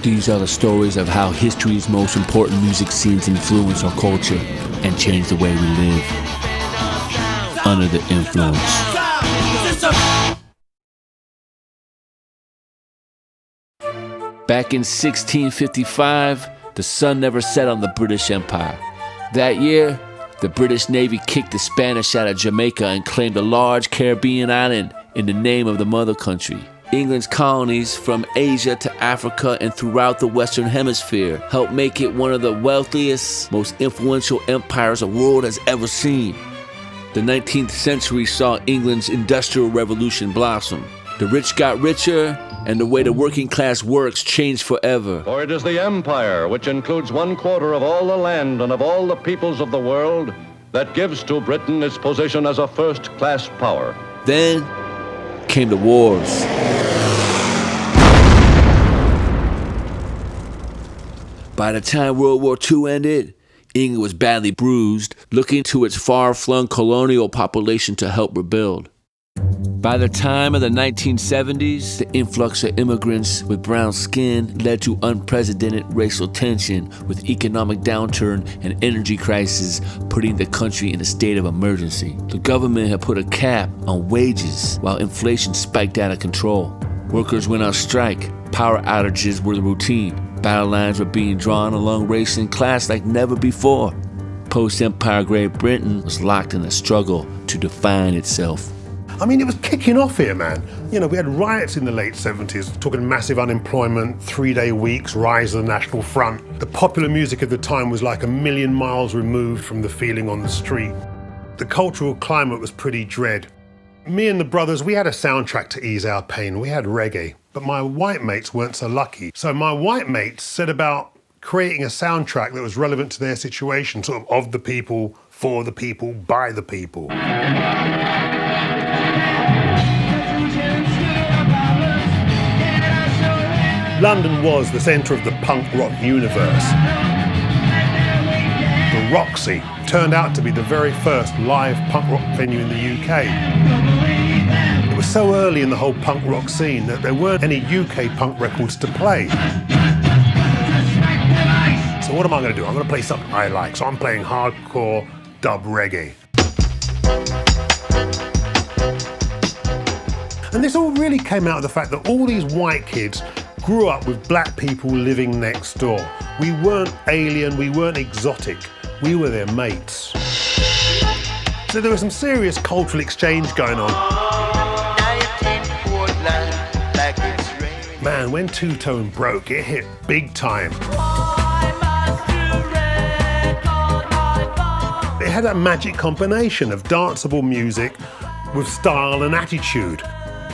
These are the stories of how history's most important music scenes influence our culture and change the way we live under the influence. Back in 1655, the sun never set on the British Empire. That year, the British Navy kicked the Spanish out of Jamaica and claimed a large Caribbean island in the name of the mother country. England's colonies from Asia to Africa and throughout the Western Hemisphere helped make it one of the wealthiest, most influential empires the world has ever seen. The 19th century saw England's Industrial Revolution blossom. The rich got richer, and the way the working class works changed forever. For it is the empire, which includes 1/4 of all the land and of all the peoples of the world, that gives to Britain its position as a first-class power. Then came the wars. By the time World War II ended, England was badly bruised, looking to its far-flung colonial population to help rebuild. By the time of the 1970s, the influx of immigrants with brown skin led to unprecedented racial tension, with economic downturn and energy crisis putting the country in a state of emergency. The government had put a cap on wages while inflation spiked out of control. Workers went on strike. Power outages were the routine. Battle lines were being drawn along race and class like never before. Post-Empire Great Britain was locked in a struggle to define itself. I mean, it was kicking off here, man. You know, we had riots in the late 70s, talking massive unemployment, 3-day weeks, rise of the National Front. The popular music of the time was like a million miles removed from the feeling on the street. The cultural climate was pretty dread. Me and the brothers, we had a soundtrack to ease our pain. We had reggae, but my white mates weren't so lucky. So my white mates set about creating a soundtrack that was relevant to their situation, sort of the people, for the people, by the people. London was the centre of the punk rock universe. The Roxy turned out to be the very first live punk rock venue in the UK. It was so early in the whole punk rock scene that there weren't any UK punk records to play. So what am I going to do? I'm going to play something I like. So I'm playing hardcore dub reggae. And this all really came out of the fact that all these white kids grew up with black people living next door. We weren't alien, we weren't exotic, we were their mates. So there was some serious cultural exchange going on. Man, when Two Tone broke, it hit big time. It had that magic combination of danceable music with style and attitude.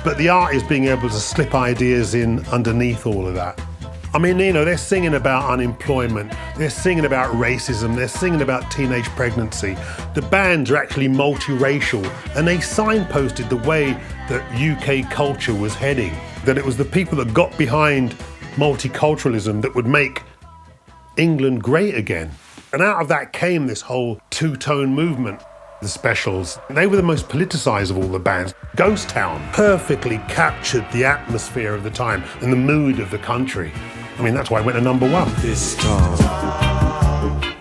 But the art is being able to slip ideas in underneath all of that. I mean, you know, they're singing about unemployment, they're singing about racism, they're singing about teenage pregnancy. The bands are actually multiracial, and they signposted the way that UK culture was heading. That it was the people that got behind multiculturalism that would make England great again. And out of that came this whole two-tone movement. The Specials, they were the most politicised of all the bands. Ghost Town perfectly captured the atmosphere of the time and the mood of the country. I mean, that's why it went to #1. This town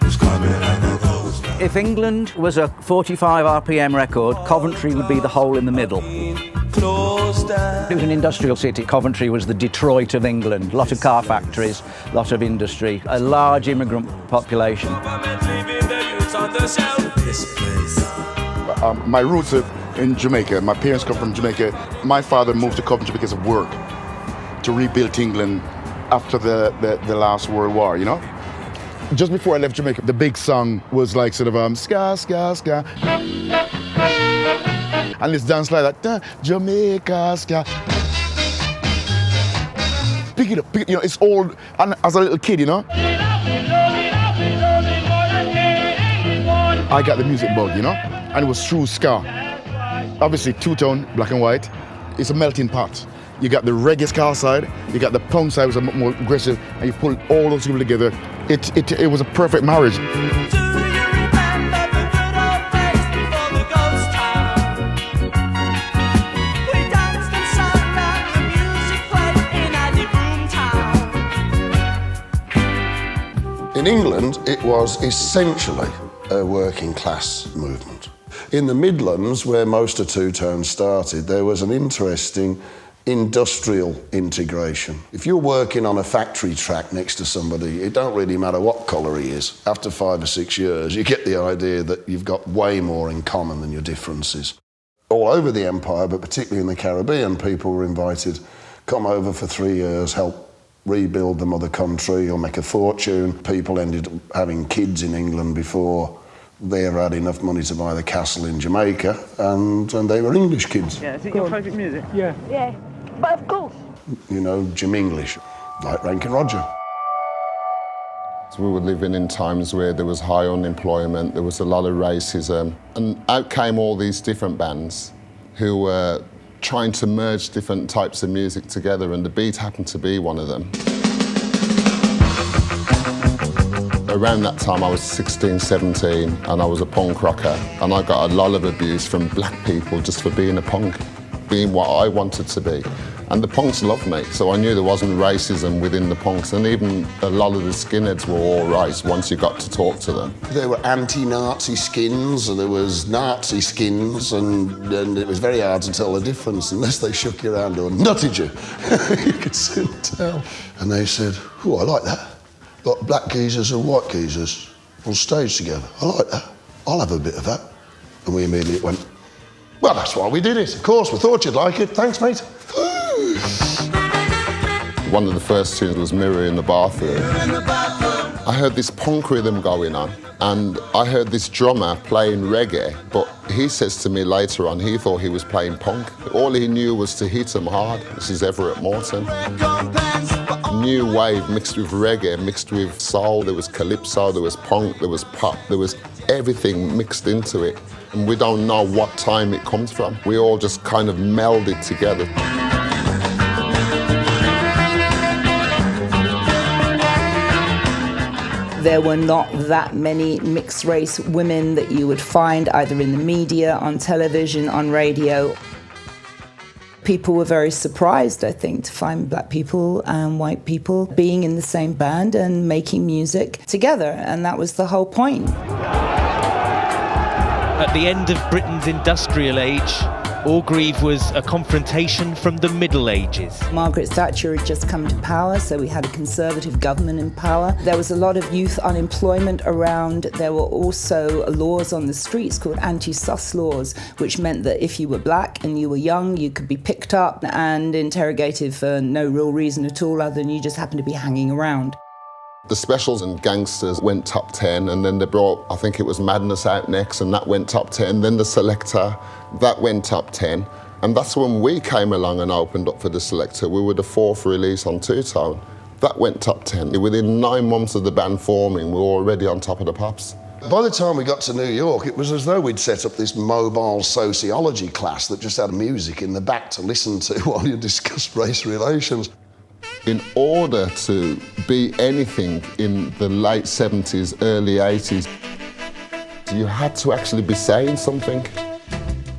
is coming like a ghost town. If England was a 45 RPM record, Coventry would be the hole in the middle. It was an industrial city. Coventry was the Detroit of England. A lot of car factories, a lot of industry, a large immigrant population. My roots are in Jamaica. My parents come from Jamaica. My father moved to Coventry because of work, to rebuild England after the last World War, you know? Just before I left Jamaica, the big song was like sort of ska, ska, ska. And this dance like that, Jamaica, ska. Pick it up, you know, it's old, and as a little kid, you know? I got the music bug, you know? And it was through ska. Obviously, two-tone, black and white. It's a melting pot. You got the reggae ska side, you got the punk side, which was more aggressive, and you pull all those people together. It was a perfect marriage. England, it was essentially a working class movement. In the Midlands, where most of Two-Tone started, there was an interesting industrial integration. If you're working on a factory track next to somebody, it don't really matter what colour he is. After 5 or 6 years, you get the idea that you've got way more in common than your differences. All over the empire, but particularly in the Caribbean, people were invited, come over for 3 years, help rebuild the mother country or make a fortune. People ended up having kids in England before they ever had enough money to buy the castle in Jamaica, and they were English kids. Yeah, is it your favourite music? Yeah. Yeah, but of course. You know, Jim English, like Rankin Roger. We were living in times where there was high unemployment, there was a lot of racism, and out came all these different bands who were trying to merge different types of music together, and the Beat happened to be one of them. Around that time I was 16, 17, and I was a punk rocker, and I got a lot of abuse from black people just for being a punk, being what I wanted to be. And the punks loved me, so I knew there wasn't racism within the punks, and even a lot of the skinheads were all right once you got to talk to them. There were anti-Nazi skins, and there was Nazi skins, and it was very hard to tell the difference unless they shook you around or nutted you. You could soon tell. And they said, oh, I like that. Got black geezers and white geezers on stage together. I like that. I'll have a bit of that. And we immediately went, well, that's why we did it. Of course, we thought you'd like it. Thanks, mate. One of the first tunes was Mirror in the Bathroom. I heard this punk rhythm going on, and I heard this drummer playing reggae, but he says to me later on he thought he was playing punk. All he knew was to hit him hard. This is Everett Morton. New wave mixed with reggae, mixed with soul. There was calypso, there was punk, there was pop, there was everything mixed into it. And we don't know what time it comes from. We all just kind of melded together. There were not that many mixed-race women that you would find either in the media, on television, on radio. People were very surprised, I think, to find black people and white people being in the same band and making music together, and that was the whole point. At the end of Britain's industrial age, Orgreave was a confrontation from the Middle Ages. Margaret Thatcher had just come to power, so we had a Conservative government in power. There was a lot of youth unemployment around. There were also laws on the streets called anti-sus laws, which meant that if you were black and you were young, you could be picked up and interrogated for no real reason at all other than you just happened to be hanging around. The Specials and Gangsters went top 10, and then they brought, I think it was Madness out next, and that went top 10. Then the Selector, that went top 10. And that's when we came along and opened up for the Selector. We were the 4th release on Two-Tone. That went top 10. Within 9 months of the band forming, we were already on top of the pops. By the time we got to New York, it was as though we'd set up this mobile sociology class that just had music in the back to listen to while you discussed race relations. In order to be anything in the late 70s, early 80s, you had to actually be saying something.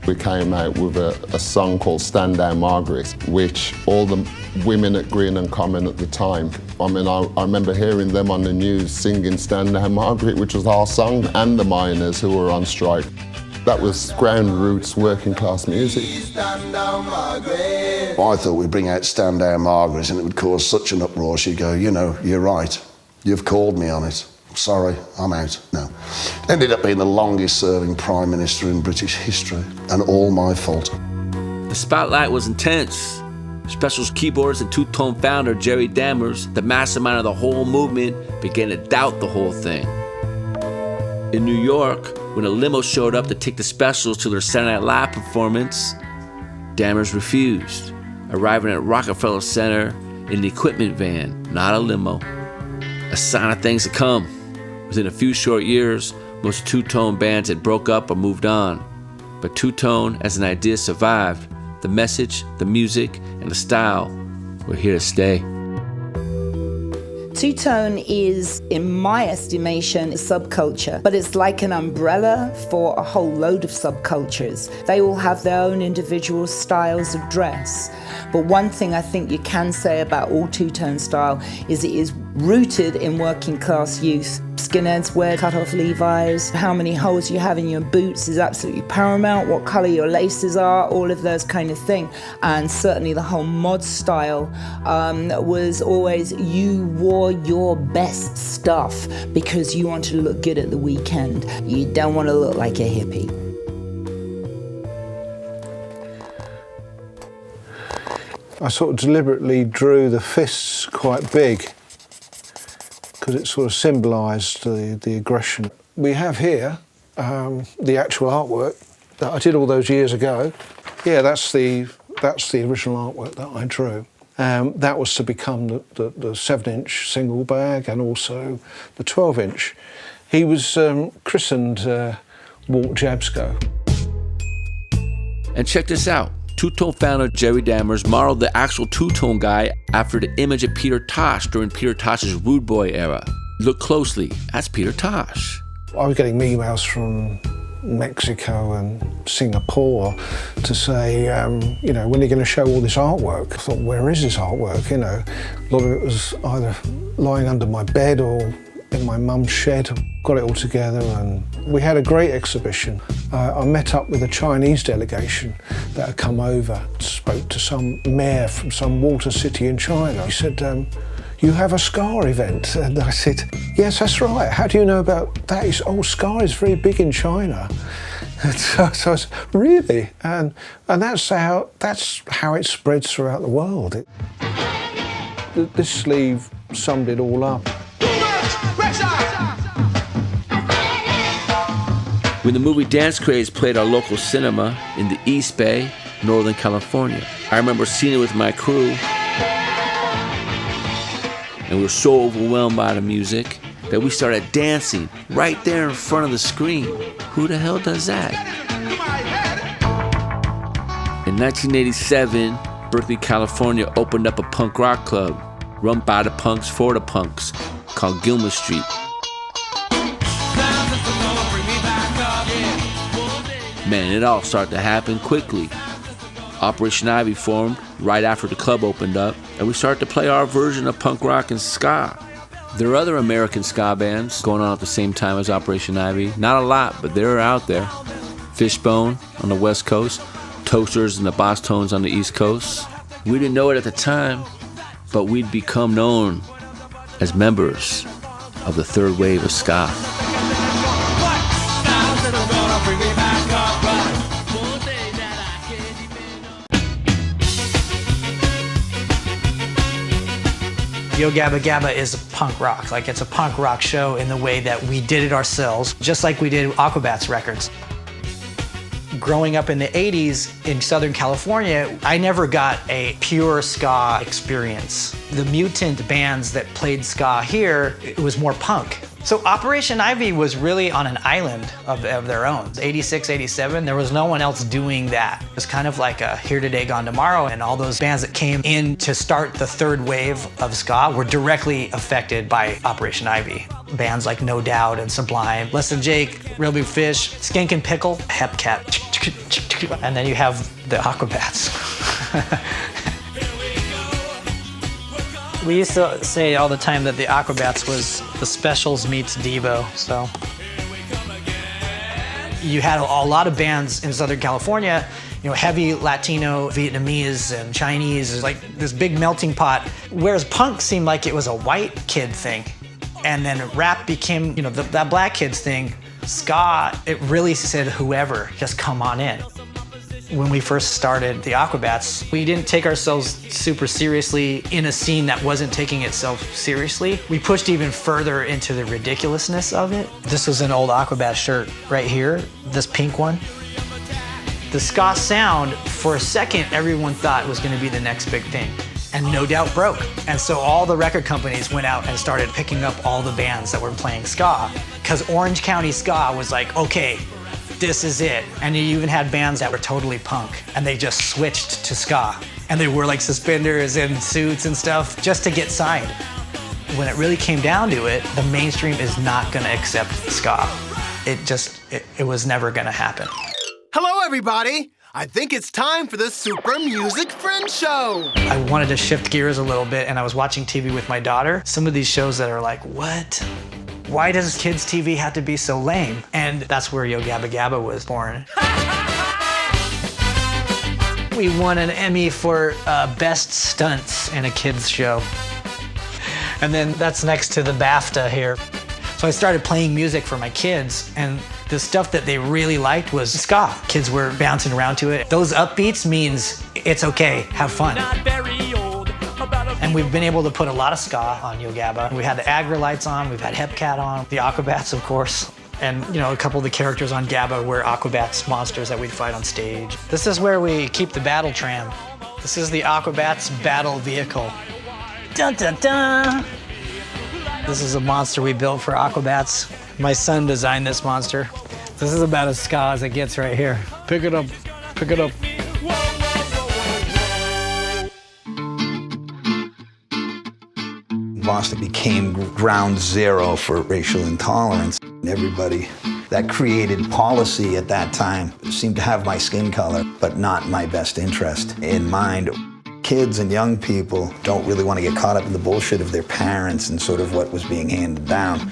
We came out with a song called Stand Down Margaret, which all the women at Green and Common at the time, I mean, I remember hearing them on the news singing Stand Down Margaret, which was our song, and the miners who were on strike. That was ground roots, working class music. I thought we'd bring out Stand Down Margaret and it would cause such an uproar. She'd go, you know, you're right. You've called me on it. Sorry, I'm out. No. Ended up being the longest serving Prime Minister in British history, and all my fault. The spotlight was intense. Specials keyboardist and Two-Tone founder Jerry Dammers, the mastermind of the whole movement, began to doubt the whole thing. In New York, when a limo showed up to take the Specials to their Saturday Night Live performance, Dammers refused, arriving at Rockefeller Center in an equipment van, not a limo. A sign of things to come. Within a few short years, most Two-Tone bands had broke up or moved on. But Two-Tone as an idea survived. The message, the music, and the style were here to stay. Two-tone is, in my estimation, a subculture, but it's like an umbrella for a whole load of subcultures. They all have their own individual styles of dress. But one thing I think you can say about all two-tone style is it is rooted in working class youth. Skinheads wear cut-off Levi's. How many holes you have in your boots is absolutely paramount. What colour your laces are, all of those kind of thing. And certainly the whole mod style was always you wore your best stuff because you wanted to look good at the weekend. You don't want to look like a hippie. I sort of deliberately drew the fists quite big because it sort of symbolised the aggression. We have here the actual artwork that I did all those years ago. Yeah, that's the original artwork that I drew. That was to become the 7-inch single bag and also the 12-inch. He was christened Walt Jabsco. And check this out. Two-Tone founder Jerry Dammers modeled the actual Two-Tone guy after the image of Peter Tosh during Peter Tosh's Rude Boy era. Look closely, that's Peter Tosh. I was getting emails from Mexico and Singapore to say, you know, when are you going to show all this artwork? I thought, where is this artwork? You know, a lot of it was either lying under my bed or in my mum's shed. Got it all together and we had a great exhibition. I met up with a Chinese delegation that had come over, spoke to some mayor from some water city in China. He said, you have a Ska event? And I said, yes, that's right. How do you know about that? He said, oh, Ska is very big in China. And so I was, really? And that's how it spreads throughout the world. This sleeve summed it all up. When the movie Dance Craze played our local cinema in the East Bay, Northern California, I remember seeing it with my crew, and we were so overwhelmed by the music that we started dancing right there in front of the screen. Who the hell does that? In 1987, Berkeley, California opened up a punk rock club run by the punks for the punks called Gilmer Street. Man, it all started to happen quickly. Operation Ivy formed right after the club opened up, and we started to play our version of punk rock and ska. There are other American ska bands going on at the same time as Operation Ivy. Not a lot, but they're out there. Fishbone on the West Coast, Toasters and the Boss Tones on the East Coast. We didn't know it at the time, but we'd become known as members of the third wave of ska. Yo Gabba Gabba is punk rock. Like, it's a punk rock show in the way that we did it ourselves, just like we did Aquabats records. Growing up in the 80s in Southern California, I never got a pure ska experience. The mutant bands that played ska here, it was more punk. So Operation Ivy was really on an island of their own. 86, 87, there was no one else doing that. It was kind of like a Here Today, Gone Tomorrow, and all those bands that came in to start the third wave of ska were directly affected by Operation Ivy. Bands like No Doubt and Sublime, Less Than Jake, Real Big Fish, Skink and Pickle, Hepcat, and then you have the Aquabats. We used to say all the time that the Aquabats was the Specials meets Devo, so. You had a lot of bands in Southern California, you know, heavy Latino, Vietnamese, and Chinese, like this big melting pot, whereas punk seemed like it was a white kid thing. And then rap became, you know, that black kids thing. Ska, it really said whoever, just come on in. When we first started the Aquabats, we didn't take ourselves super seriously in a scene that wasn't taking itself seriously. We pushed even further into the ridiculousness of it. This was an old Aquabat shirt right here, this pink one. The ska sound, for a second, everyone thought was gonna be the next big thing. And No Doubt broke. And so all the record companies went out and started picking up all the bands that were playing ska. Because Orange County ska was like, okay, this is it. And you even had bands that were totally punk, and they just switched to ska. And they wore like suspenders and suits and stuff just to get signed. When it really came down to it, the mainstream is not going to accept ska. It was never going to happen. Hello, everybody. I think it's time for the Super Music Friend Show. I wanted to shift gears a little bit, and I was watching TV with my daughter. Some of these shows that are like, what? Why does kids' TV have to be so lame? And that's where Yo Gabba Gabba was born. We won an Emmy for Best Stunts in a kids' show. And then that's next to the BAFTA here. So I started playing music for my kids, and the stuff that they really liked was ska. Kids were bouncing around to it. Those upbeats means it's okay, have fun. And we've been able to put a lot of ska on Yo Gabba. We had the Agra lights on, we've had Hepcat on, the Aquabats, of course. And, you know, a couple of the characters on Gabba were Aquabats monsters that we'd fight on stage. This is where we keep the battle tram. This is the Aquabats battle vehicle. Dun dun dun! This is a monster we built for Aquabats. My son designed this monster. This is about as ska as it gets right here. Pick it up, pick it up. Boston became ground zero for racial intolerance. Everybody that created policy at that time seemed to have my skin color, but not my best interest in mind. Kids and young people don't really want to get caught up in the bullshit of their parents and sort of what was being handed down.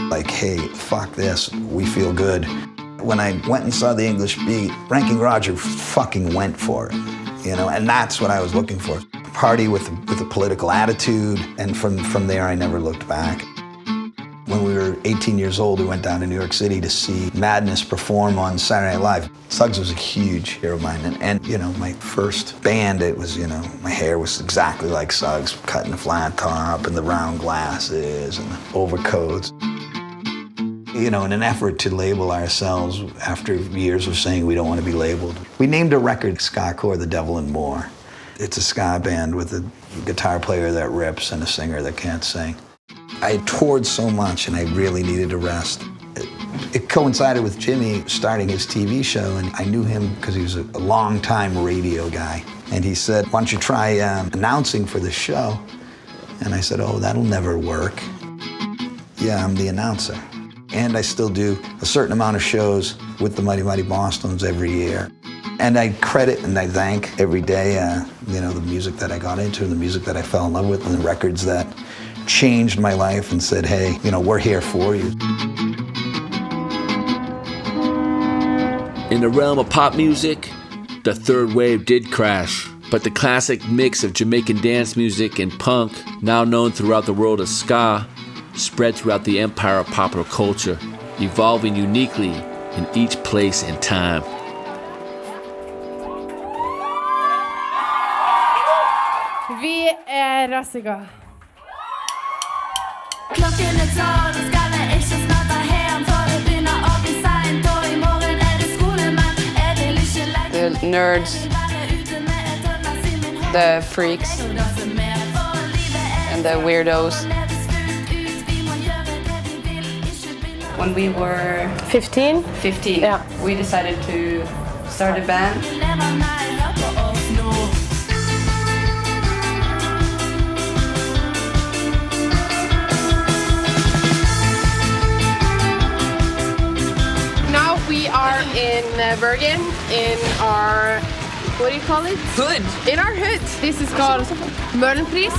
Like, hey, fuck this, we feel good. When I went and saw the English Beat, Kangrejoz fucking went for it, you know, and that's what I was looking for. A party with a political attitude, and from there I never looked back. When we were 18 years old, we went down to New York City to see Madness perform on Saturday Night Live. Suggs was a huge hero of mine, and you know, my first band, it was, you know, my hair was exactly like Suggs, cutting the flat top and the round glasses and the overcoats. You know, in an effort to label ourselves after years of saying we don't want to be labeled, we named a record Ska Core, The Devil and More. It's a ska band with a guitar player that rips and a singer that can't sing. I toured so much and I really needed a rest. It coincided with Jimmy starting his TV show, and I knew him because he was a long-time radio guy. And he said, why don't you try announcing for the show? And I said, oh, that'll never work. Yeah, I'm the announcer. And I still do a certain amount of shows with the Mighty Mighty Bosstones every year. And I credit and I thank every day, you know, the music that I got into, the music that I fell in love with, and the records that changed my life and said, hey, you know, we're here for you. In the realm of pop music, the third wave did crash, but the classic mix of Jamaican dance music and punk, now known throughout the world as ska, spread throughout the empire of popular culture, evolving uniquely in each place and time. Vi rassiga. Klokken tolv, skal jeg ikke snart hjem, for det begynner å bli sent, og I morgen det skole, men det ikke lenge. The nerds, the freaks, and the weirdos. When we were 15, yeah, we decided to start a band. We are in Bergen, in our, what do you call it? Hood. In our hood. This is called Møhlenpris.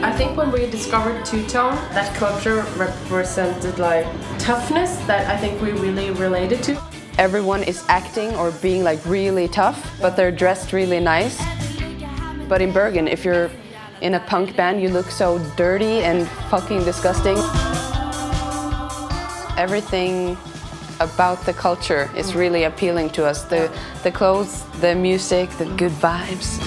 I think when we discovered two-tone, that culture represented like toughness that I think we really related to. Everyone is acting or being like really tough, but they're dressed really nice. But in Bergen, if you're in a punk band, you look so dirty and fucking disgusting. Everything about the culture is really appealing to us. The clothes, the music, the good vibes.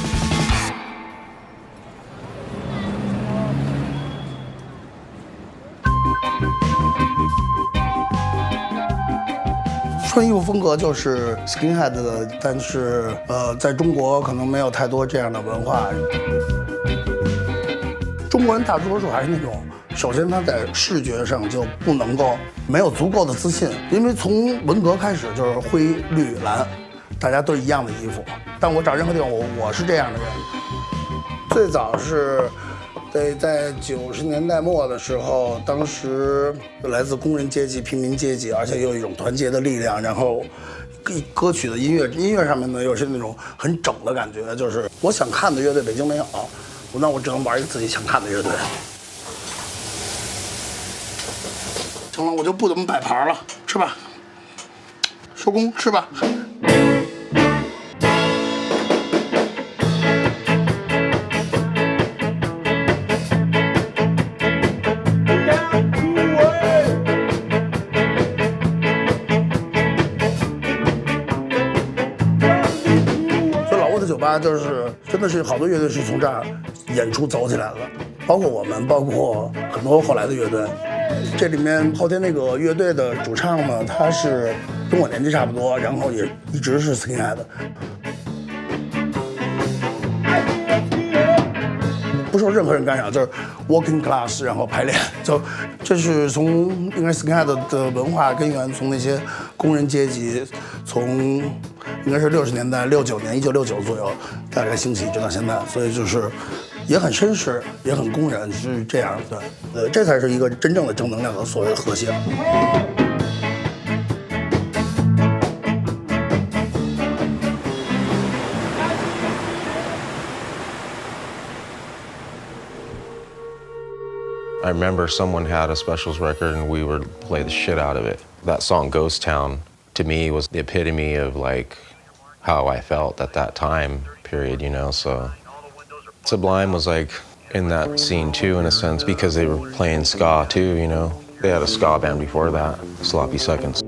穿衣服风格就是 skinhead 的，但是在中国可能没有太多这样的文化。中国人大多数还是那种，首先他在视觉上就不能够没有足够的自信，因为从文革开始就是灰绿蓝，大家都一样的衣服，但我找任何地方，我是这样的人。最早是得在90年代末的时候，当时来自工人阶级、平民阶级，而且有一种团结的力量，然后歌曲的音乐上面呢又是那种很整的感觉，就是我想看的乐队北京没有，那我只能玩一个自己想看的乐队。行了，我就不怎么摆盘了，吃吧，收工，吃吧。就是真的是好多乐队是从这儿演出走起来的，包括我们，包括很多后来的乐队。这里面后天那个乐队的主唱呢，他是跟我年纪差不多，然后也一直是 skinhead 的，不受任何人干扰，就是 working class， 然后排练，这是从应该 skinhead 的文化根源，从那些工人阶级，从应该是60年代1969年1969左右大概兴起，直到现在，所以就是也很绅士，也很工人，是这样的。这才是一个真正的正能量的所谓的和谐。I remember someone had a Specials record and we would play the shit out of it. That song, Ghost Town, to me was the epitome of like how I felt at that time period, you know, so. Sublime was like in that scene too, in a sense, because they were playing ska too, you know. They had a ska band before that, Sloppy Seconds.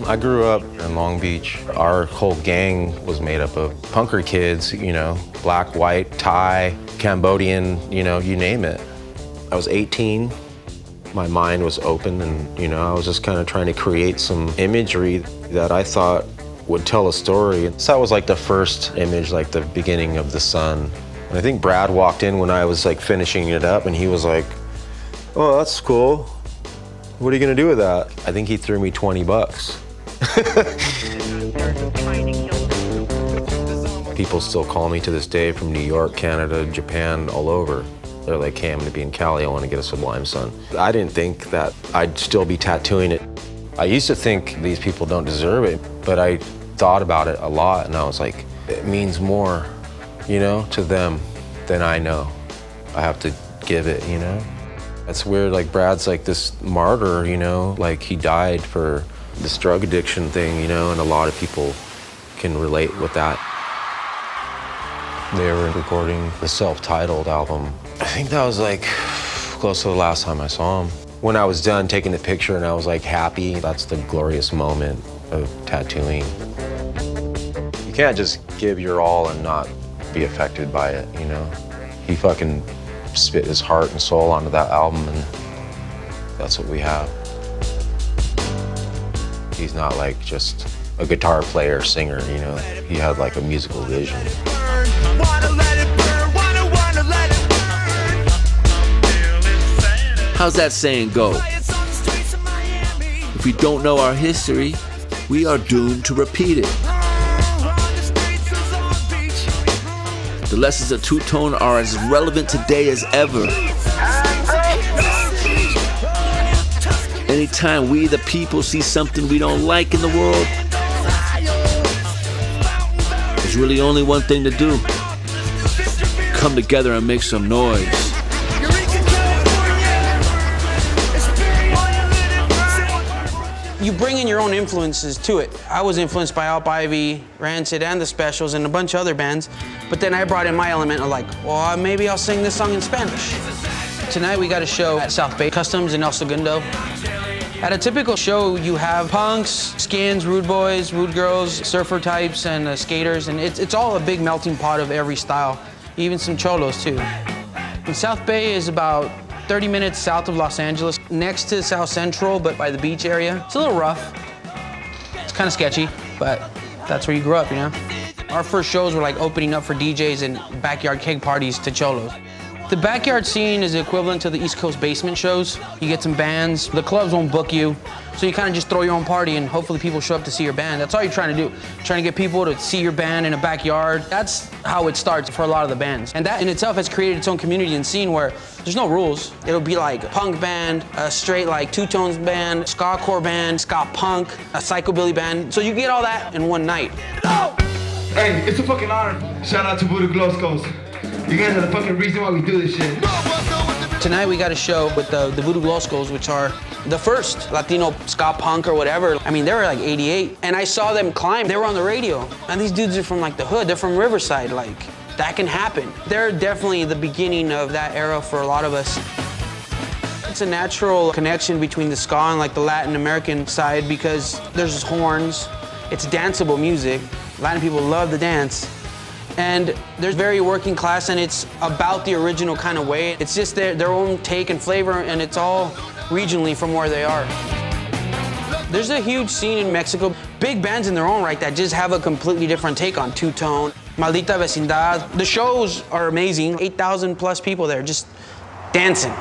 I grew up in Long Beach. Our whole gang was made up of punker kids, you know, black, white, Thai, Cambodian, you know, you name it. I was 18. My mind was open and, you know, I was just kind of trying to create some imagery that I thought would tell a story. So that was like the first image, like the beginning of the sun. And I think Brad walked in when I was like finishing it up and he was like, oh, that's cool. What are you gonna do with that? I think he threw me $20. People still call me to this day from New York, Canada, Japan, all over. They're like, hey, I'm gonna be in Cali, I wanna get a Sublime son. I didn't think that I'd still be tattooing it. I used to think these people don't deserve it, but I thought about it a lot and I was like, it means more, you know, to them than I know. I have to give it, you know? It's weird, like Brad's like this martyr, you know, like he died for this drug addiction thing, you know, and a lot of people can relate with that. They were recording the self-titled album. I think that was like close to the last time I saw him. When I was done taking the picture and I was like happy, that's the glorious moment of tattooing. You can't just give your all and not be affected by it, you know? He fucking spit his heart and soul onto that album and that's what we have. He's not like just a guitar player, singer, you know? He had like a musical vision. How's that saying go? If we don't know our history, we are doomed to repeat it. The lessons of two-tone are as relevant today as ever. Anytime we, the people, see something we don't like in the world, there's really only one thing to do. Come together and make some noise. You bring in your own influences to it. I was influenced by Alp Ivy, Rancid, and the Specials, and a bunch of other bands. But then I brought in my element of like, well, maybe I'll sing this song in Spanish. Tonight we got a show at South Bay Customs in El Segundo. At a typical show, you have punks, skins, rude boys, rude girls, surfer types, and skaters, and it's all a big melting pot of every style, even some cholos too. And South Bay is about 30 minutes south of Los Angeles, next to South Central, but by the beach area. It's a little rough. It's kind of sketchy, but that's where you grew up, you know? Our first shows were like opening up for DJs and backyard keg parties to cholos. The backyard scene is equivalent to the East Coast basement shows. You get some bands, the clubs won't book you, so you kind of just throw your own party and hopefully people show up to see your band. That's all you're trying to do. Trying to get people to see your band in a backyard. That's how it starts for a lot of the bands. And that in itself has created its own community and scene where there's no rules. It'll be like a punk band, a straight like two-tones band, ska core band, ska punk, a psychobilly band. So you get all that in one night. Hey, it's a fucking honor. Shout out to Voodoo Glow Skulls. You guys are the fucking reason why we do this shit. Tonight we got a show with the Voodoo Glow Skulls, which are the first Latino ska punk or whatever. I mean, they were like 88, and I saw them climb. They were on the radio, and these dudes are from like the hood. They're from Riverside. Like, that can happen. They're definitely the beginning of that era for a lot of us. It's a natural connection between the ska and like the Latin American side because there's horns. It's danceable music. Latin people love the dance. And they're very working class, and it's about the original kind of way. It's just their own take and flavor, and it's all regionally from where they are. There's a huge scene in Mexico, big bands in their own right that just have a completely different take on two-tone. Maldita Vecindad. The shows are amazing. 8,000 plus people there just dancing.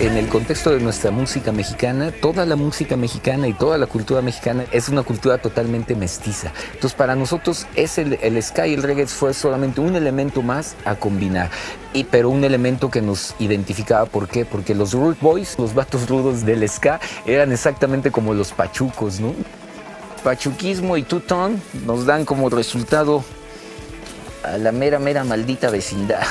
En el contexto de nuestra música mexicana, toda la música mexicana y toda la cultura mexicana es una cultura totalmente mestiza. Entonces, para nosotros el ska y el reggae fue solamente un elemento más a combinar, pero un elemento que nos identificaba. ¿Por qué? Porque los rude boys, los vatos rudos del ska, eran exactamente como los pachucos, ¿no? Pachuquismo y two-tone nos dan como resultado a la mera maldita vecindad.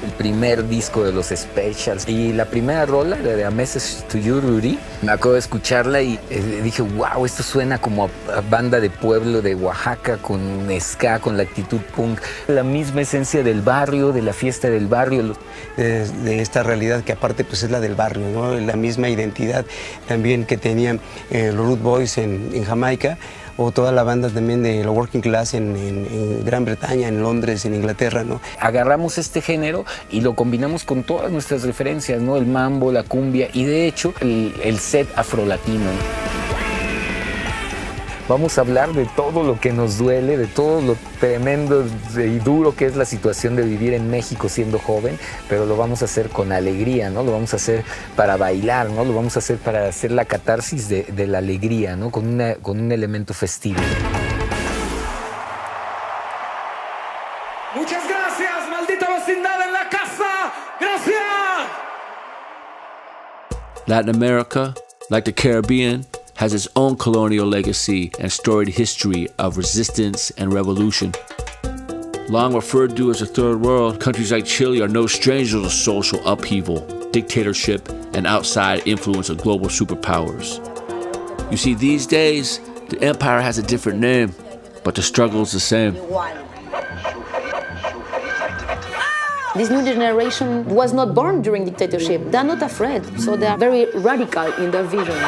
El primer disco de los Specials y la primera rola de A Message to You, Rudy, me acuerdo de escucharla y dije, wow, esto suena como a banda de pueblo de Oaxaca con ska, con la actitud punk, la misma esencia del barrio, de la fiesta del barrio. De esta realidad que aparte pues es la del barrio, ¿no? La misma identidad también que tenían los Rude Boys en Jamaica, o toda la banda también de la Working Class en Gran Bretaña, en Londres, en Inglaterra, ¿no? Agarramos este género y lo combinamos con todas nuestras referencias, ¿no? El mambo, la cumbia y de hecho el set afrolatino. Vamos a hablar de todo lo que nos duele, de todo lo tremendo y duro que es la situación de vivir en México siendo joven, pero lo vamos a hacer con alegría, ¿no? Lo vamos a hacer para bailar, ¿no? Lo vamos a hacer para hacer la catarsis de la alegría, ¿no? Con un elemento festivo. Muchas gracias, maldita vecindad en la casa. Gracias. Latin America, like the Caribbean, has its own colonial legacy and storied history of resistance and revolution. Long referred to as a third world, countries like Chile are no strangers to social upheaval, dictatorship, and outside influence of global superpowers. You see, these days, the empire has a different name, but the struggle is the same. This new generation was not born during dictatorship. They're not afraid, so they are very radical in their vision.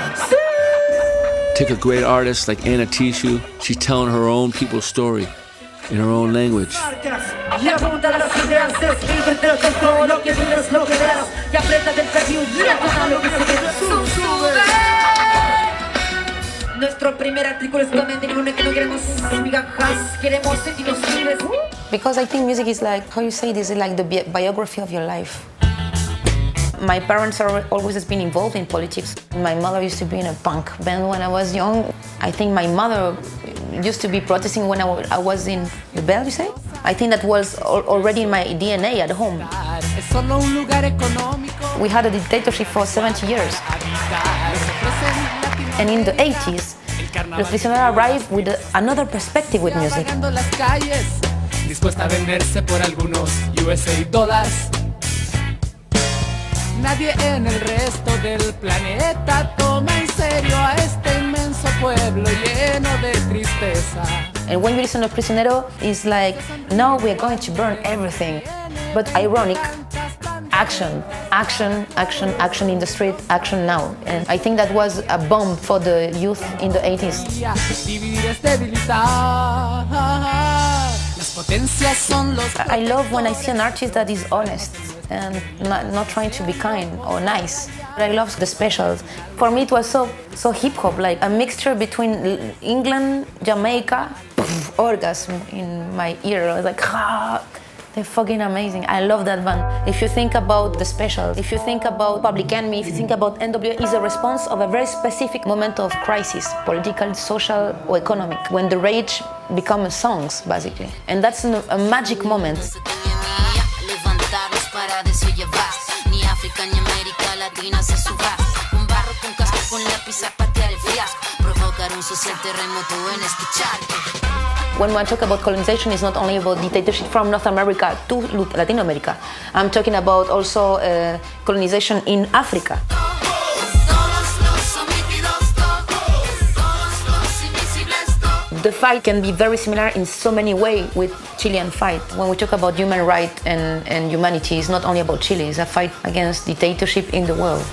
Take a great artist like Anna Tishu, she's telling her own people's story in her own language. Because I think music is like, how you say this, is like the biography of your life. My parents are always been involved in politics. My mother used to be in a punk band when I was young. I think my mother used to be protesting when I was in the bell, you say? I think that was already in my DNA at home. We had a dictatorship for 70 years. And in the 80s, Los Prisioneros arrived with another perspective with music. Dispuesta a venderse por algunos USA dólares. Nadie en el resto del planeta toma en serio a este inmenso pueblo lleno de tristeza. And when you listen to Prisionero, it's like, no, we're going to burn everything. But ironic, action, action, action, action in the street, action now. And I think that was a bomb for the youth in the 80s. I love when I see an artist that is honest and not trying to be kind or nice. I love the specials. For me, it was so hip hop, like a mixture between England, Jamaica, orgasm in my ear. I was like, they're fucking amazing. I love that band. If you think about the specials, if you think about Public Enemy, if you think about NWA, is a response of a very specific moment of crisis, political, social, or economic, when the rage becomes songs, basically. And that's a magic moment. When I talk about colonization, it's not only about dictatorship from North America to Latin America. I'm talking about also colonization in Africa. The fight can be very similar in so many ways with Chilean fight. When we talk about human rights and humanity, it's not only about Chile, it's a fight against dictatorship in the world.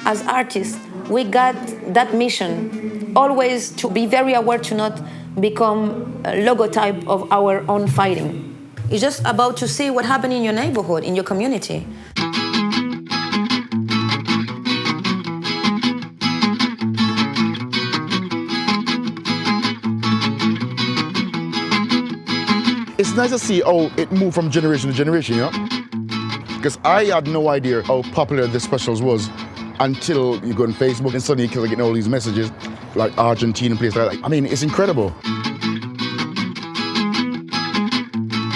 As artists, we got that mission, always to be very aware to not become a logotype of our own fighting. It's just about to see what happened in your neighborhood, in your community. It's nice to see how it moved from generation to generation, you know? Because I had no idea how popular the specials was until you go on Facebook and suddenly you're getting all these messages like Argentina and places like that. I mean, it's incredible.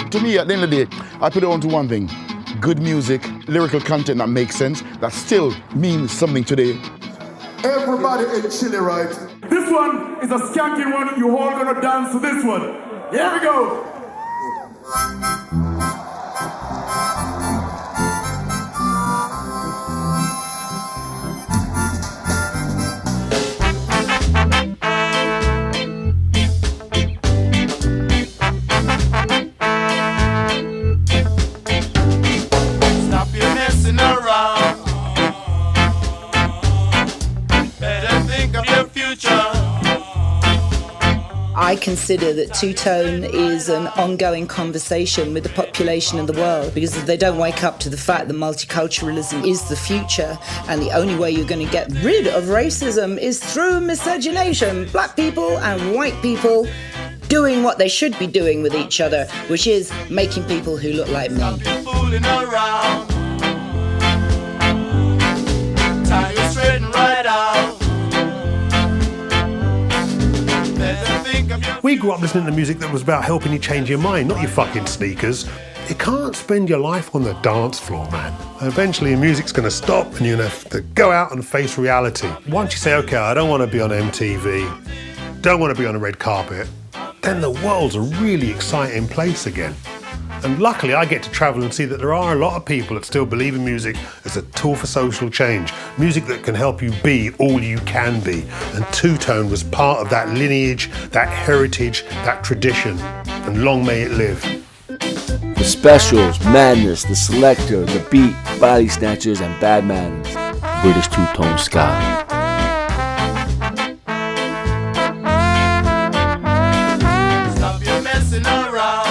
To me, at the end of the day, I put it on to one thing. Good music, lyrical content that makes sense, that still means something today. Everybody in Chile, right? This one is a skanking one. You all gonna dance to this one. Here we go. I consider that two-tone is an ongoing conversation with the population of the world, because if they don't wake up to the fact that multiculturalism is the future and the only way you're going to get rid of racism is through miscegenation, black people and white people doing what they should be doing with each other, which is making people who look like me. We grew up listening to music that was about helping you change your mind, not your fucking sneakers. You can't spend your life on the dance floor, man. Eventually, your music's going to stop and you're going to have to go out and face reality. Once you say, okay, I don't want to be on MTV, don't want to be on a red carpet, then the world's a really exciting place again. And luckily, I get to travel and see that there are a lot of people that still believe in music as a tool for social change. Music that can help you be all you can be. And two-tone was part of that lineage, that heritage, that tradition. And long may it live. The Specials, Madness, The Selector, The Beat, Body Snatchers, and Bad Manners. British Tone Ska. Stop your messing around.